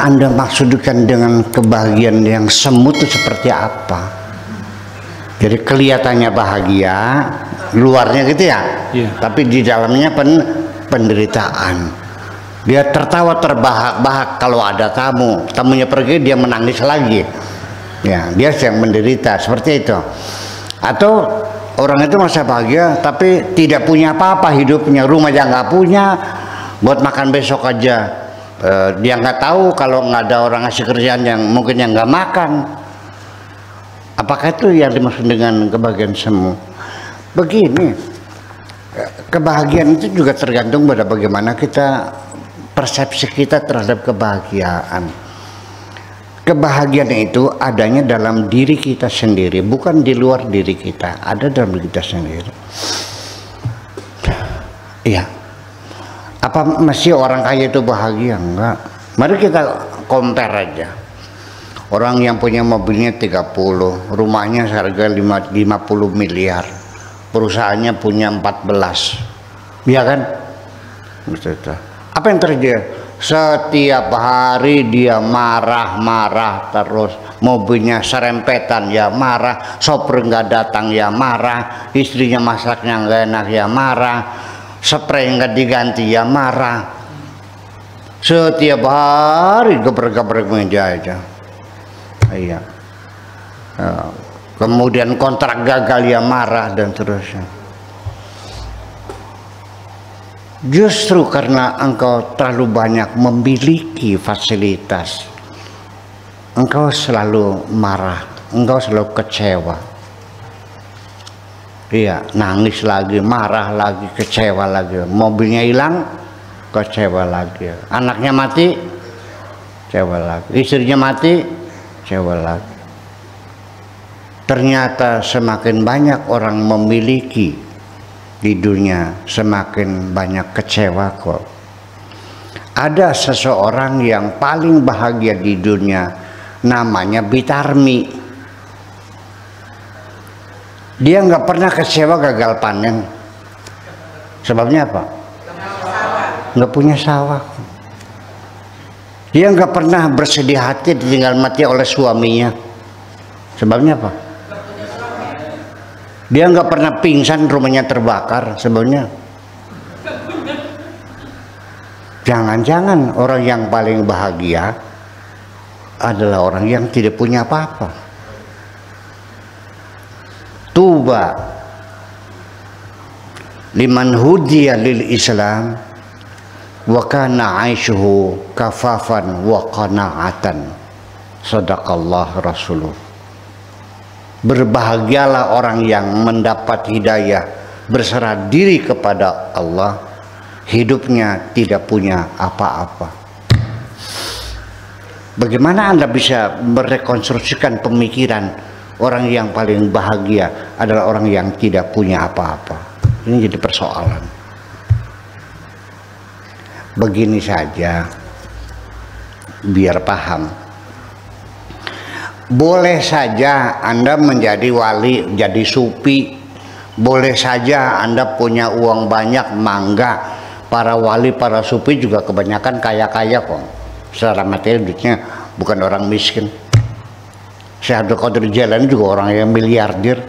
Anda maksudkan dengan kebahagiaan yang semu itu seperti apa? Jadi kelihatannya bahagia, luarnya gitu ya, tapi di dalamnya penderitaan. Dia tertawa terbahak-bahak kalau ada tamunya pergi dia menangis lagi. Ya, dia yang menderita seperti itu. Atau orang itu masa bahagia tapi tidak punya apa-apa hidupnya, rumah aja nggak punya, buat makan besok aja. Dia nggak tahu kalau nggak ada orang ngasih kerjaan yang mungkin yang nggak makan. Apakah itu yang dimaksud dengan kebahagiaan semu? Begini, kebahagiaan itu juga tergantung pada bagaimana persepsi kita terhadap kebahagiaan. Kebahagiaan itu adanya dalam diri kita sendiri, bukan di luar diri kita, ada dalam diri kita sendiri. Iya. Apa mesti orang kaya itu bahagia? Enggak. Mari kita compare aja. Orang yang punya mobilnya 30, rumahnya seharga 50 miliar, perusahaannya punya 14, iya kan? Apa yang terjadi? Setiap hari dia marah-marah terus, mobilnya serempetan ya marah, sopir nggak datang ya marah, istrinya masaknya nggak enak ya marah, spray nggak diganti ya marah. Setiap hari gebrek-gebrek meja aja. Iya. Kemudian kontrak gagal ya marah dan seterusnya. Justru karena engkau terlalu banyak memiliki fasilitas, engkau selalu marah, engkau selalu kecewa. Iya, nangis lagi, marah lagi, kecewa lagi. Mobilnya hilang, kecewa lagi. Anaknya mati, kecewa lagi. Istrinya mati, kecewa lagi. Ternyata semakin banyak orang memiliki di dunia, semakin banyak kecewa kok. Ada seseorang yang paling bahagia di dunia, namanya Bitarmi. Dia nggak pernah kecewa gagal panen. Sebabnya apa? Nggak punya sawah. Dia nggak pernah bersedih hati ditinggal mati oleh suaminya. Sebabnya apa? Dia nggak pernah pingsan rumahnya terbakar. Sebabnya jangan-jangan orang yang paling bahagia adalah orang yang tidak punya apa-apa. Tuba liman hudiya lil Islam wa kana aishuhu kafafan wa qana'atan. Sadaqallah Rasulullah. Berbahagialah orang yang mendapat hidayah, berserah diri kepada Allah, hidupnya tidak punya apa-apa. Bagaimana Anda bisa merekonstruksikan pemikiran orang yang paling bahagia adalah orang yang tidak punya apa-apa? Ini jadi persoalan. Begini saja, biar paham. Boleh saja Anda menjadi wali, jadi sufi. Boleh saja Anda punya uang banyak, mangga. Para wali, para sufi juga kebanyakan kaya-kaya kok. Secara materi duitnya bukan orang miskin. Syekh Abdul Qadir Jailani juga orang yang miliarder.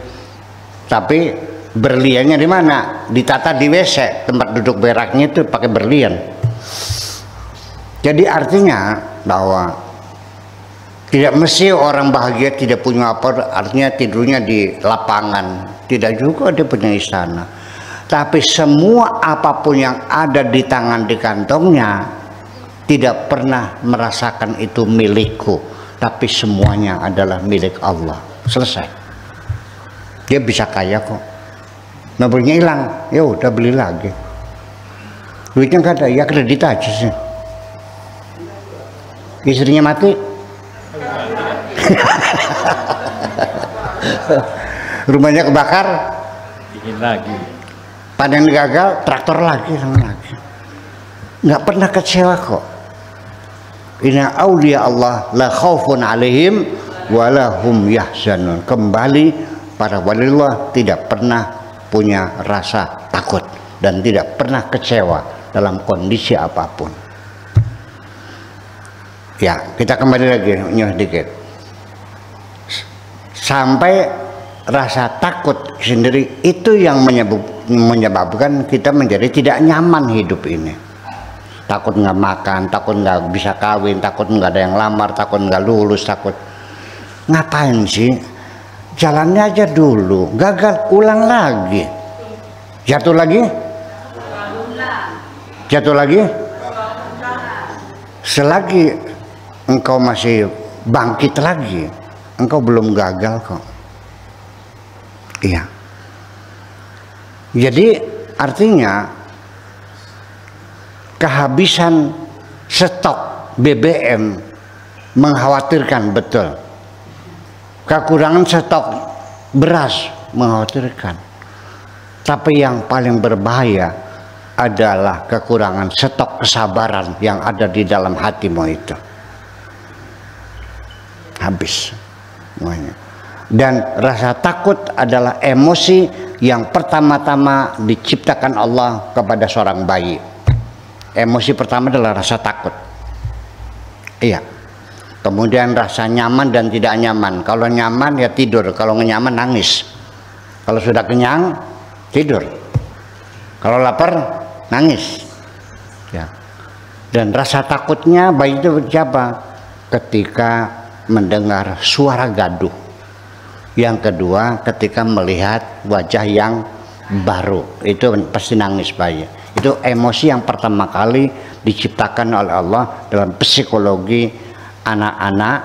Tapi berliannya di mana? Ditata di WC, tempat duduk beraknya itu pakai berlian. Jadi artinya bahwa tidak mesti orang bahagia tidak punya apa, artinya tidurnya di lapangan. Tidak juga dia punya istana. Tapi semua apapun yang ada di tangan di kantongnya tidak pernah merasakan itu milikku, tapi semuanya adalah milik Allah. Selesai. Dia bisa kaya kok. Mobilnya hilang, ya udah beli lagi. Duitnya nggak ada, ya kredit aja sih. Istrinya mati, rumahnya kebakar, bikin lagi. Panen gagal, traktor lagi, sama lagi. Nggak pernah kecewa kok. Inna awliya Allah la khaufun alaihim wa lahum yahzanun. Kembali para wali Allah tidak pernah punya rasa takut dan tidak pernah kecewa dalam kondisi apapun. Ya, kita kembali lagi sedikit. Sampai rasa takut sendiri itu yang menyebabkan kita menjadi tidak nyaman hidup ini. Takut nggak makan, takut nggak bisa kawin, takut nggak ada yang lamar, takut nggak lulus, takut. Ngapain sih? Jalannya aja dulu, gagal ulang lagi, jatuh lagi, jatuh lagi. Selagi engkau masih bangkit lagi, engkau belum gagal kok. Iya. Jadi artinya kehabisan stok BBM mengkhawatirkan, betul. Kekurangan stok beras mengkhawatirkan. Tapi yang paling berbahaya adalah kekurangan stok kesabaran yang ada di dalam hatimu itu. Habis semuanya. Dan rasa takut adalah emosi yang pertama-tama diciptakan Allah kepada seorang bayi. Emosi pertama adalah rasa takut. Iya. Kemudian rasa nyaman dan tidak nyaman. Kalau nyaman ya tidur, kalau nggak nyaman nangis. Kalau sudah kenyang tidur. Kalau lapar nangis. Ya. Dan rasa takutnya bayi itu siapa? Ketika mendengar suara gaduh. Yang kedua, ketika melihat wajah yang baru, itu pasti nangis bayi. Itu emosi yang pertama kali diciptakan oleh Allah dalam psikologi anak-anak,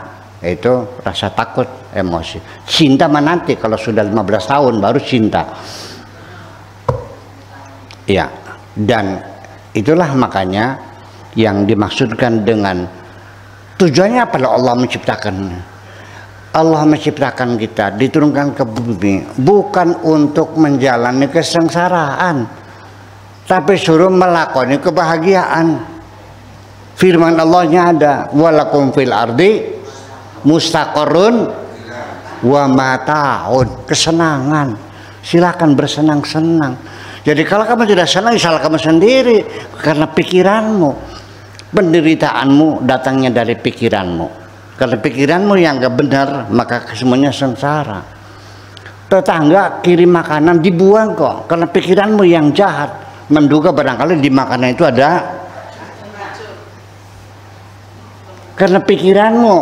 itu rasa takut, emosi. Cinta menanti kalau sudah 15 tahun baru cinta. Ya, dan itulah makanya yang dimaksudkan dengan tujuannya apa Allah menciptakan. Allah menciptakan kita, diturunkan ke bumi bukan untuk menjalani kesengsaraan, tapi suruh melakoni kebahagiaan. Firman Allahnya ada, walakum fil ardi mustaqarrun wa mata'un, kesenangan. Silakan bersenang-senang. Jadi kalau kamu tidak senang, salah kamu sendiri, karena pikiranmu. Penderitaanmu datangnya dari pikiranmu. Kalau pikiranmu yang gak benar, maka semuanya sengsara. Tetangga kirim makanan dibuang kok, karena pikiranmu yang jahat, menduga barangkali di makanan itu ada. Karena pikiranmu,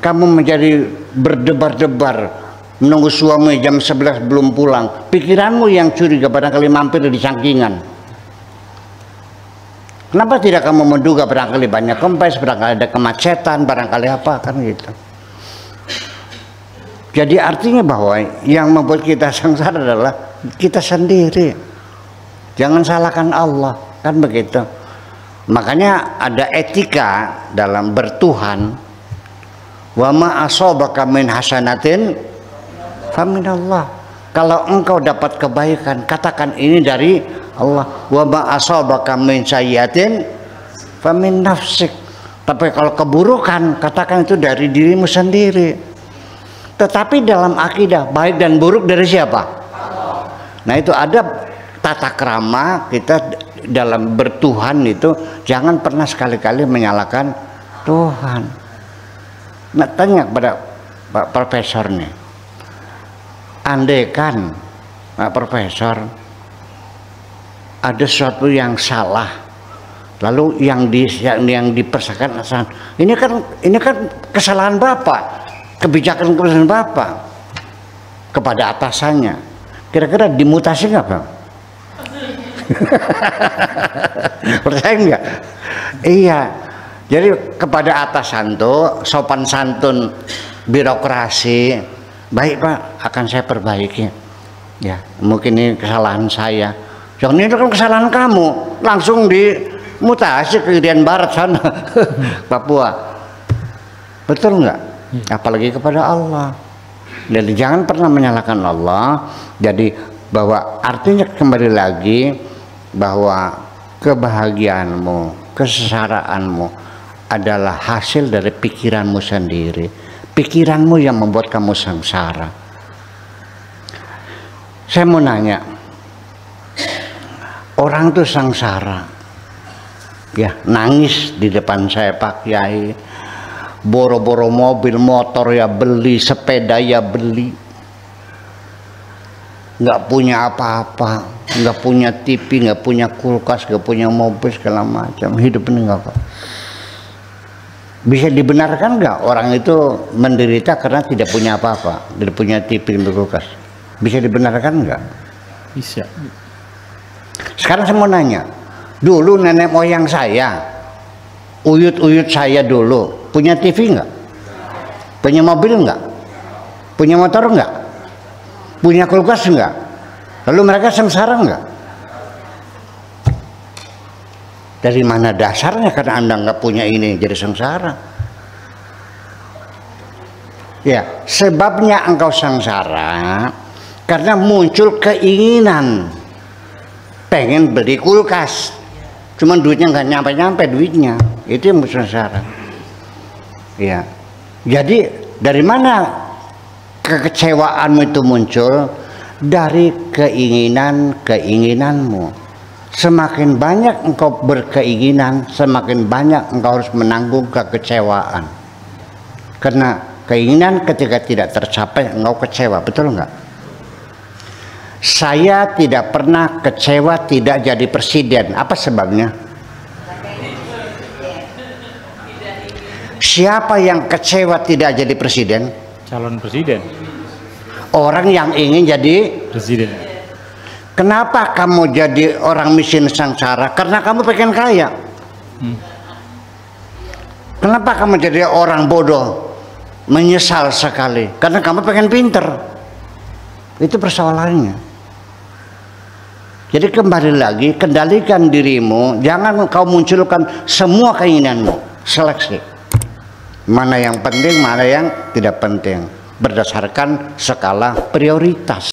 kamu menjadi berdebar-debar menunggu suami jam 11 belum pulang. Pikiranmu yang curiga, barangkali mampir di cangkingan. Kenapa tidak kamu menduga barangkali banyak kempes, barangkali ada kemacetan, barangkali apa, kan gitu. Jadi artinya bahwa yang membuat kita sengsara adalah kita sendiri. Jangan salahkan Allah, kan begitu. Makanya ada etika dalam bertuhan. Wa ma asabaka min hasanatin faminallah. Kalau engkau dapat kebaikan, katakan ini dari Allah. Wa ma asabaka min sayyi'atin famin nafsik. Tapi kalau keburukan, katakan itu dari dirimu sendiri. Tetapi dalam akidah, baik dan buruk dari siapa? Allah. Nah, itu ada tata krama kita dalam bertuhan itu, jangan pernah sekali-kali menyalahkan Tuhan. Nah, tanya kepada Pak Profesor nih, andaikan Pak Profesor ada sesuatu yang salah, lalu yang dipersalahkan, ini kan kesalahan Bapak, kebijakan Bapak kepada atasannya, kira-kira dimutasi nggak Bang? Percaya nggak? Iya. Jadi kepada atasan tuh sopan santun birokrasi, baik Pak, akan saya perbaiki. Ya, mungkin ini kesalahan saya. Jangan, ini kan kesalahan kamu. Langsung dimutasi ke Irian Barat sana, Papua. Betul nggak? Apalagi kepada Allah. Jadi jangan pernah menyalahkan Allah. Jadi bahwa artinya kembali lagi bahwa kebahagiaanmu, kesengsaraanmu adalah hasil dari pikiranmu sendiri. Pikiranmu yang membuat kamu sengsara. Saya mau nanya, orang tuh sengsara, ya nangis di depan saya Pak Kiai, boro-boro mobil, motor ya beli, sepeda ya beli, nggak punya apa-apa, nggak punya TV, nggak punya kulkas, nggak punya mobil segala macam. Hidup ini nggak apa. Bisa dibenarkan nggak orang itu menderita karena tidak punya apa-apa, tidak punya TV dan kulkas? Bisa dibenarkan nggak? Bisa. Sekarang saya mau nanya, dulu nenek moyang saya, uyut-uyut saya dulu, punya TV nggak? Punya mobil nggak? Punya motor nggak? Punya kulkas nggak? Lalu mereka sengsara nggak? Dari mana dasarnya karena Anda nggak punya ini jadi sengsara? Ya, sebabnya engkau sengsara karena muncul keinginan pengen beli kulkas, cuman duitnya nggak nyampe-nyampe duitnya, itu yang sengsara. Ya, jadi dari mana kekecewaanmu itu muncul? Dari keinginanmu. Semakin banyak engkau berkeinginan, semakin banyak engkau harus menanggung kekecewaan. Karena keinginan ketika tidak tercapai, engkau kecewa, betul enggak? Saya tidak pernah kecewa tidak jadi presiden. Apa sebabnya? Siapa yang kecewa tidak jadi presiden? Calon presiden. Orang yang ingin jadi Presiden. Kenapa kamu jadi orang miskin sengsara? Karena kamu pengen kaya. Kenapa kamu jadi orang bodoh? Menyesal sekali. Karena kamu pengen pinter. Itu persoalannya. Jadi kembali lagi, kendalikan dirimu. Jangan kau munculkan semua keinginanmu. Seleksi. Mana yang penting, mana yang tidak penting. Berdasarkan skala prioritas.